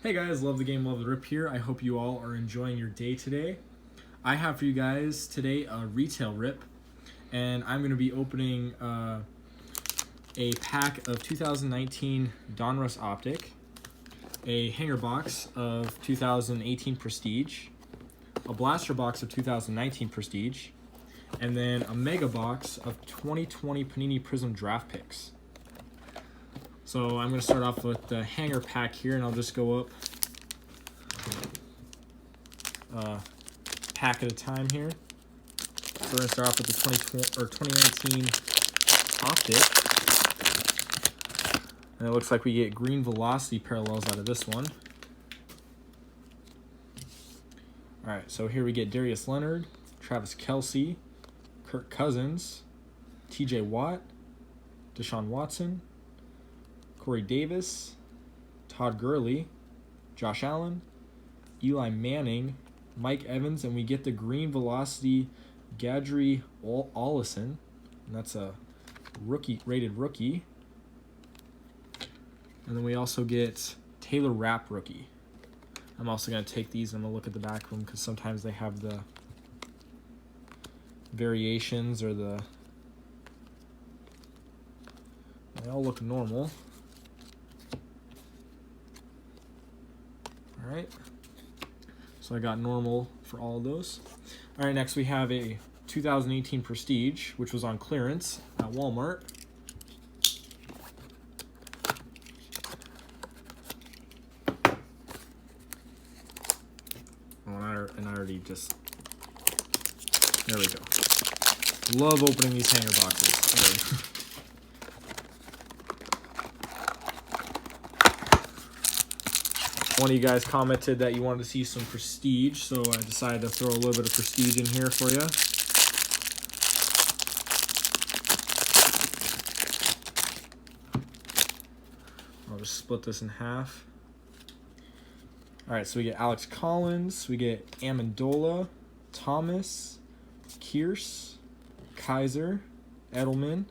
Hey guys, love the game, love the rip here. I hope you all are enjoying your day today. I have for you guys today a retail rip, and I'm going to be opening a pack of 2019 Donruss Optic, a hanger box of 2018 Prestige, a blaster box of 2019 Prestige, and then a mega box of 2020 Panini Prism Draft Picks. So I'm going to start off with the hanger pack here, and I'll just go up pack at a time here. So we're going to start off with the 2019 Optic. And it looks like we get green velocity parallels out of this one. Alright, so here we get Darius Leonard, Travis Kelce, Kirk Cousins, TJ Watt, Deshaun Watson, Corey Davis, Todd Gurley, Josh Allen, Eli Manning, Mike Evans, and we get the green velocity Gadri Ollison, and that's a rated rookie. And then we also get Taylor Rapp rookie. I'm also going to take these and I'm going to look at the back of them because sometimes they have the variations or they all look normal. Alright, so I got normal for all of those. Alright, next we have a 2018 Prestige, which was on clearance at Walmart. Oh, and I already just... There we go. Love opening these hanger boxes. One of you guys commented that you wanted to see some Prestige, so I decided to throw a little bit of Prestige in here for you. I'll just split this in half. Alright, so we get Alex Collins, we get Amendola, Thomas, Kearse, Kaiser, Edelman,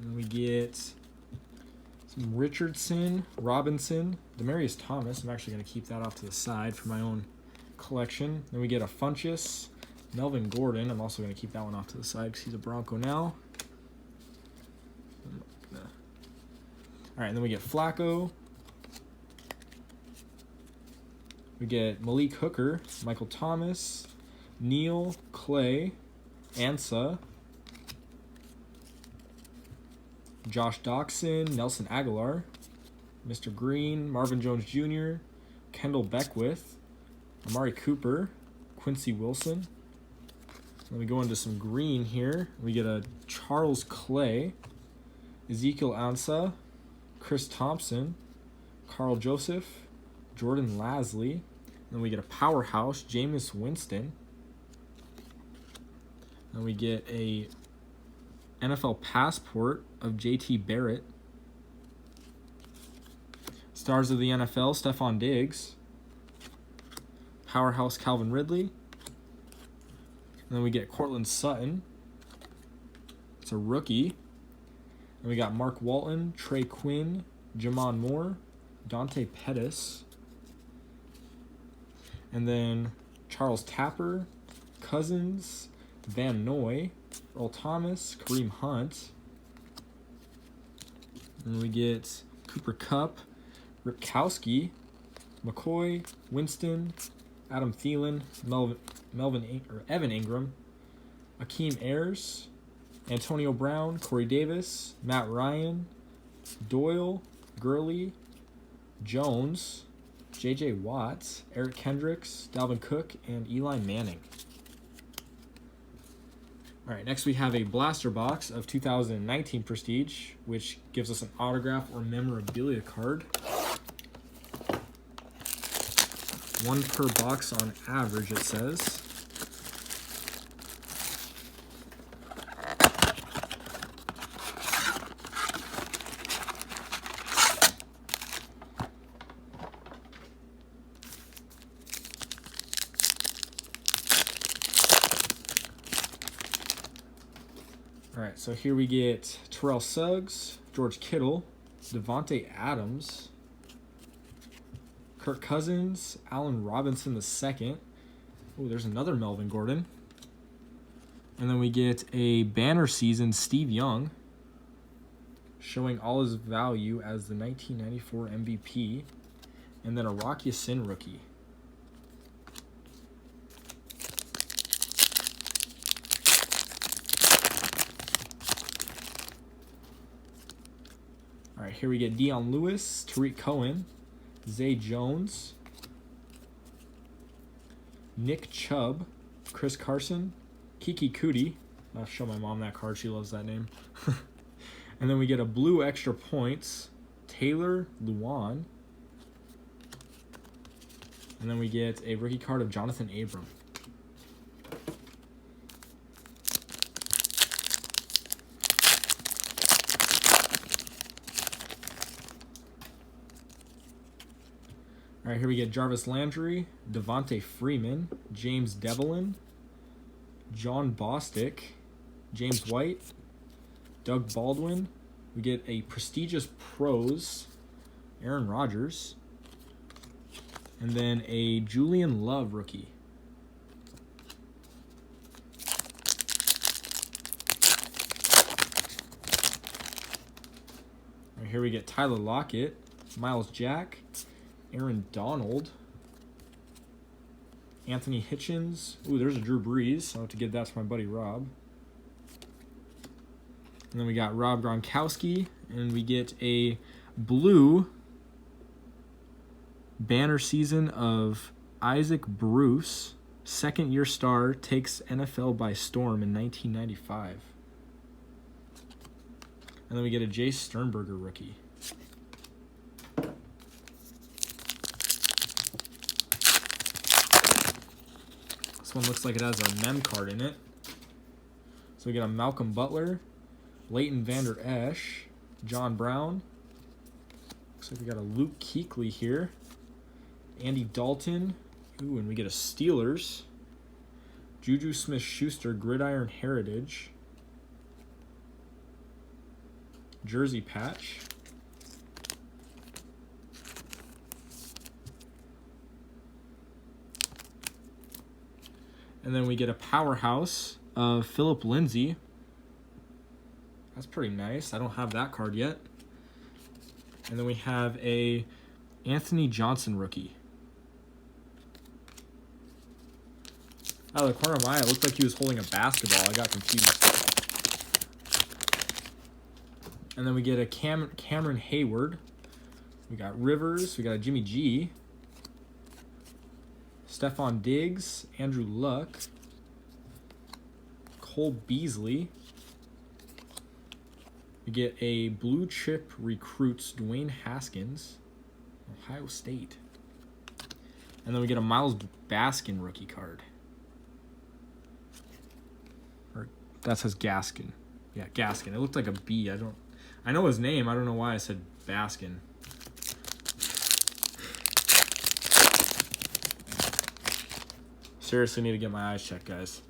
and we get some Richardson, Robinson, Demaryius Thomas. I'm actually going to keep that off to the side for my own collection. Then we get a Funchess, Melvin Gordon. I'm also going to keep that one off to the side because he's a Bronco now. All right, and then we get Flacco. We get Malik Hooker, Michael Thomas, Neal, Clay, Ansa, Josh Doxson, Nelson Aguilar, Mr. Green, Marvin Jones Jr., Kendall Beckwith, Amari Cooper, Quincy Wilson. Then we go into some green here. We get a Charles Clay, Ezekiel Ansah, Chris Thompson, Carl Joseph, Jordan Lasley. Then we get a powerhouse, Jameis Winston. Then we get a NFL passport of J.T. Barrett. Stars of the NFL, Stephon Diggs. Powerhouse, Calvin Ridley. And then we get Cortland Sutton. It's a rookie. And we got Mark Walton, Trey Quinn, Jamon Moore, Dante Pettis. And then Charles Tapper, Cousins, Van Noy, Earl Thomas, Kareem Hunt. And we get Cooper Kupp, Ripkowski, McCoy, Winston, Adam Thielen, Evan Ingram, Akeem Ayers, Antonio Brown, Corey Davis, Matt Ryan, Doyle, Gurley, Jones, J.J. Watt, Eric Kendricks, Dalvin Cook, and Eli Manning. All right, next we have a blaster box of 2019 Prestige, which gives us an autograph or memorabilia card. One per box on average, it says. All right, so here we get Terrell Suggs, George Kittle, Devontae Adams, Kirk Cousins, Allen Robinson II. Oh, there's another Melvin Gordon. And then we get a banner season Steve Young, showing all his value as the 1994 MVP. And then a Rock Ya-Sin rookie. All right, here we get Dion Lewis, Tariq Cohen, Zay Jones, Nick Chubb, Chris Carson, Kiki Cootie. I'll show my mom that card. She loves that name. And then we get a blue extra points, Taylor Lewan. And then we get a rookie card of Jonathan Abram. All right, here we get Jarvis Landry, Devontae Freeman, James Devlin, John Bostic, James White, Doug Baldwin. We get a prestigious pros, Aaron Rodgers, and then a Julian Love rookie. All right, here we get Tyler Lockett, Miles Jack, Aaron Donald, Anthony Hitchens. Ooh, there's a Drew Brees. I'll have to give that to my buddy Rob. And then we got Rob Gronkowski, and we get a blue banner season of Isaac Bruce, second-year star, takes NFL by storm in 1995. And then we get a Jace Sternberger rookie. This one looks like it has a mem card in it. So we get a Malcolm Butler, Leighton Vander Esch, John Brown. Looks like we got a Luke Kuechly here. Andy Dalton. Ooh, and we get a Steelers. Juju Smith-Schuster, Gridiron Heritage. Jersey patch. And then we get a powerhouse of Philip Lindsay. That's pretty nice. I don't have that card yet. And then we have a Anthony Johnson rookie. Out of the corner of my eye, it looked like he was holding a basketball. I got confused. And then we get a Cameron Hayward. We got Rivers. We got a Jimmy G. Stephon Diggs, Andrew Luck, Cole Beasley. We get a blue chip recruits, Dwayne Haskins, Ohio State. And then we get a Miles Baskin rookie card. Or that says Gaskin. Yeah, Gaskin. It looked like a B. I know his name. I don't know why I said Baskin. Seriously need to get my eyes checked, guys.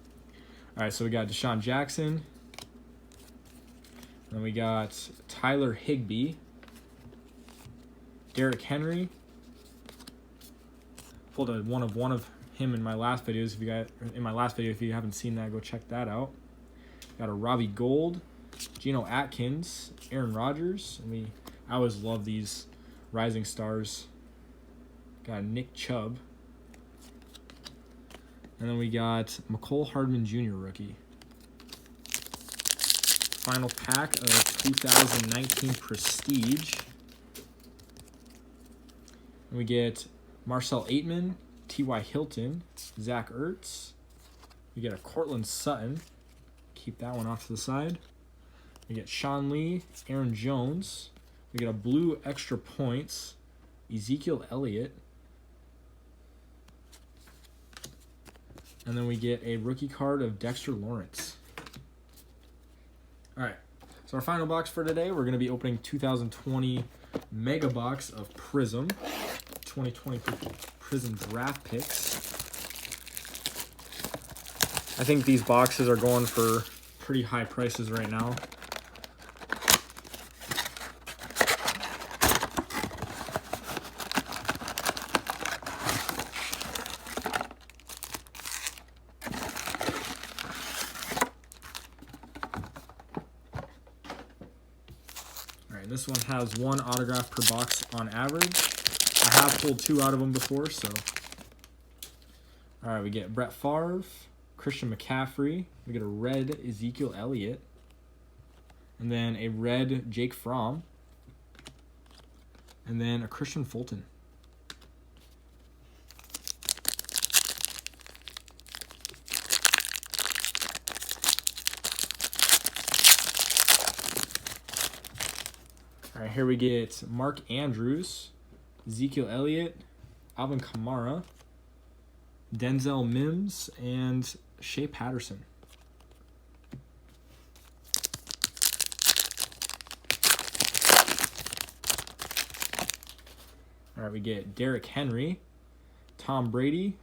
All right, so we got Deshaun Jackson. Then we got Tyler Higbee. Derrick Henry. Pulled a one of him in my last videos. If you haven't seen that, go check that out. Got a Robbie Gould, Geno Atkins, Aaron Rodgers. I always love these rising stars. Got a Nick Chubb. And then we got McCole Hardman Jr. rookie. Final pack of 2019 Prestige. And we get Marcel Aitman, T.Y. Hilton, Zach Ertz. We get a Cortland Sutton. Keep that one off to the side. We get Sean Lee, Aaron Jones. We get a blue extra points, Ezekiel Elliott. And then we get a rookie card of Dexter Lawrence. All right, so our final box for today, we're going to be opening 2020 Mega Box of Prism. 2020 Prism Draft Picks. I think these boxes are going for pretty high prices right now. this one has 1 autograph per box on average. I have pulled 2 out of them before, so. All right, we get Brett Favre, Christian McCaffrey. We get a red Ezekiel Elliott. And then a red Jake Fromm. And then a Christian Fulton. All right, here we get Mark Andrews, Ezekiel Elliott, Alvin Kamara, Denzel Mims, and Shea Patterson. All right, we get Derrick Henry, Tom Brady.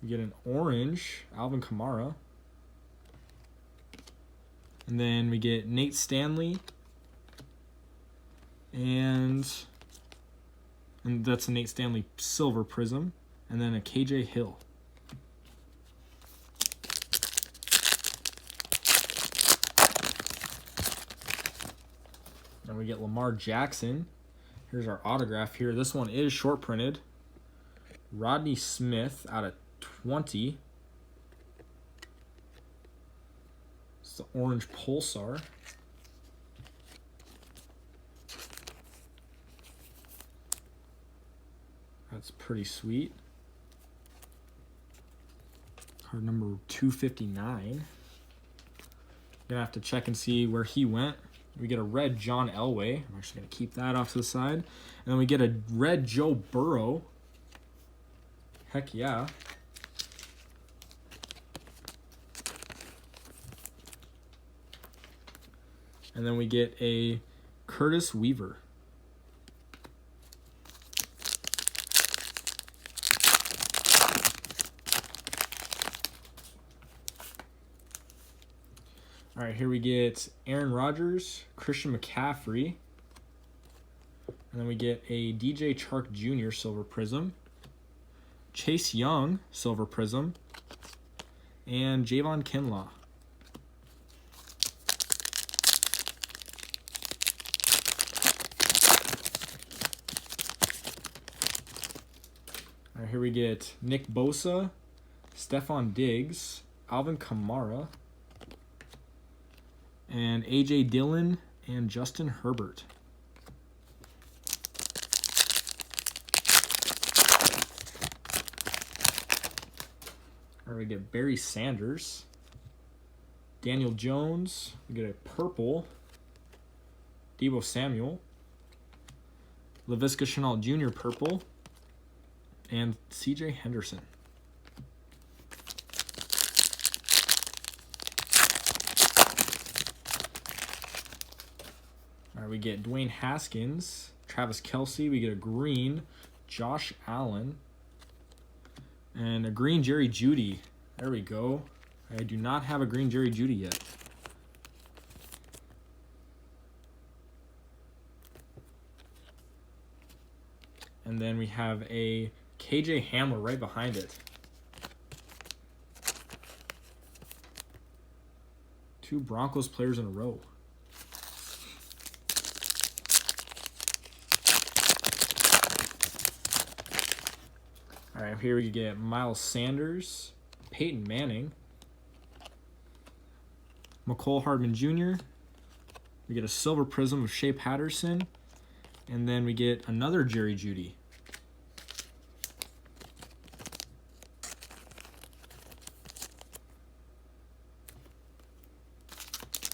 We get an orange, Alvin Kamara. And then we get Nate Stanley. And that's a Nate Stanley silver prism. And then a KJ Hill. And we get Lamar Jackson. Here's our autograph here. This one is short printed. Rodney Smith out of 20. It's the orange Pulsar. That's pretty sweet. Card number 259. Gonna have to check and see where he went. We get a red John Elway. I'm actually going to keep that off to the side. And then we get a red Joe Burrow. Heck yeah. And then we get a Curtis Weaver. All right, here we get Aaron Rodgers, Christian McCaffrey, and then we get a DJ Chark Jr. silver prism, Chase Young silver prism, and Javon Kinlaw. All right, here we get Nick Bosa, Stephon Diggs, Alvin Kamara, and A.J. Dillon and Justin Herbert. All right, we get Barry Sanders, Daniel Jones. We get a purple Deebo Samuel, Laviska Shenault Jr. purple, and C.J. Henderson. All right, we get Dwayne Haskins, Travis Kelce. We get a green Josh Allen, and a green Jerry Jeudy. There we go. I do not have a green Jerry Jeudy yet. And then we have a KJ Hamler right behind it. 2 Broncos players in a row. All right, here we get Miles Sanders, Peyton Manning, McCole Hardman Jr. We get a silver prism of Shea Patterson, and then we get another Jerry Jeudy.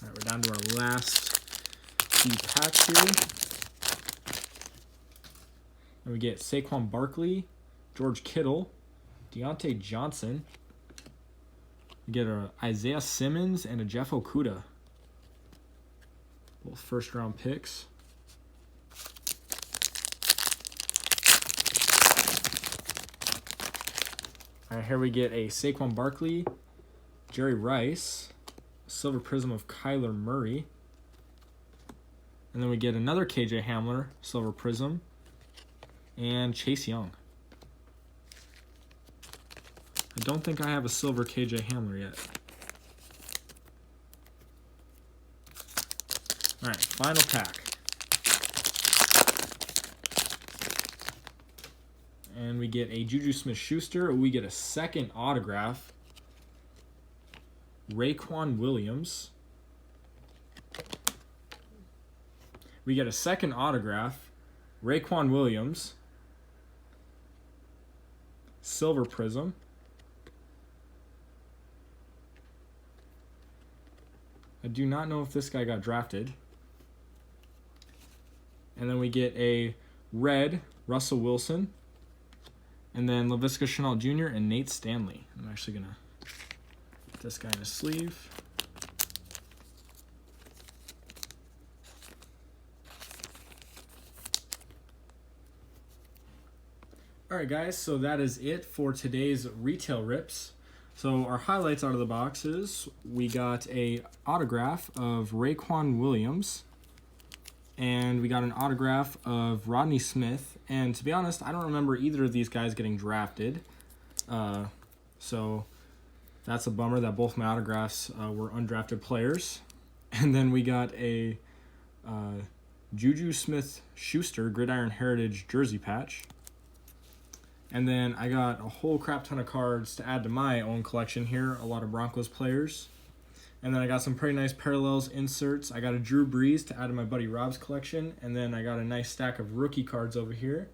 All right, we're down to our last few packs here. And we get Saquon Barkley, George Kittle, Deontay Johnson. We get a Isaiah Simmons and a Jeff Okudah. Both first-round picks. All right, here we get a Saquon Barkley, Jerry Rice, silver prism of Kyler Murray. And then we get another KJ Hamler, silver prism, and Chase Young. I don't think I have a silver KJ Hamler yet. All right, final pack. And we get a Juju Smith-Schuster. We get a second autograph. Raequan Williams. We get a second autograph. Raequan Williams. Silver Prism. I do not know if this guy got drafted. And then we get a red Russell Wilson. And then Laviska Shenault Jr. and Nate Stanley. I'm actually going to put this guy in a sleeve. Alright guys, so that is it for today's retail rips. So our highlights out of the boxes, we got a autograph of Raequan Williams. And we got an autograph of Rodney Smith. And to be honest, I don't remember either of these guys getting drafted. So that's a bummer that both my autographs were undrafted players. And then we got a Juju Smith-Schuster Gridiron Heritage jersey patch. And then I got a whole crap ton of cards to add to my own collection here. A lot of Broncos players. And then I got some pretty nice parallels inserts. I got a Drew Brees to add to my buddy Rob's collection. And then I got a nice stack of rookie cards over here.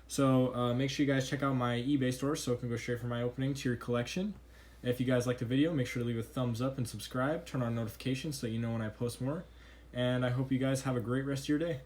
So make sure you guys check out my eBay store so it can go straight from my opening to your collection. And if you guys liked the video, make sure to leave a thumbs up and subscribe. Turn on notifications so you know when I post more. And I hope you guys have a great rest of your day.